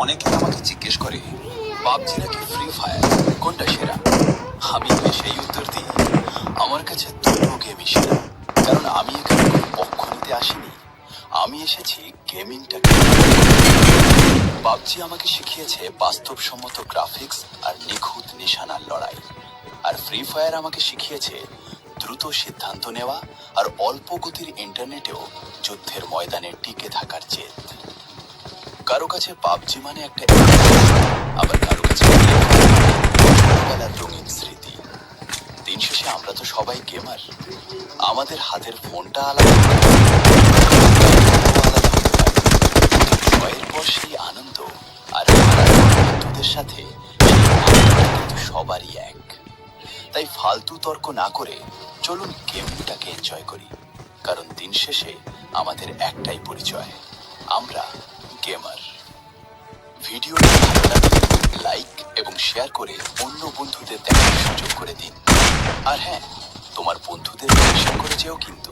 অনেকে আমাকে জিজ্ঞেস করে পাবজি নাকি ফ্রি ফায়ার কোনটা সেরা। আমি সেই উত্তর দিই, আমার কাছে দুটো গেমই সেরা। কারণ আমি এখানে কোনো পক্ষ নিতে আসিনি, আমি এসেছি গেমিংটাকে। পাবজি আমাকে শিখিয়েছে বাস্তবসম্মত গ্রাফিক্স আর নিখুঁত নিশানার লড়াই, আর ফ্রি ফায়ার আমাকে শিখিয়েছে দ্রুত সিদ্ধান্ত নেওয়া আর অল্প গতির ইন্টারনেটেও যুদ্ধের ময়দানে টিকে থাকার জেদ। কারো কাছে পাবজি মানে একটা, আবার কারো কাছে ছোটবেলার রঙিন স্মৃতি। দিন শেষে আমরা তো সবাই গেমার। আমাদের হাতের ফোনটা আলাদা, জয়ের পর সেই আনন্দ আর বন্ধুদের সাথে কিন্তু সবারই এক। তাই ফালতু তর্ক না করে চলুন গেমটাকে এনজয় করি, কারণ দিন শেষে আমাদের একটাই পরিচয়, আমরা গেমার। ভিডিওটি ভালো লাগলে লাইক এবং শেয়ার করে অন্য বন্ধুদের দেখার সুযোগ করে দিন। আর হ্যাঁ, তোমার বন্ধুদের শেয়ার করে যেও কিন্তু।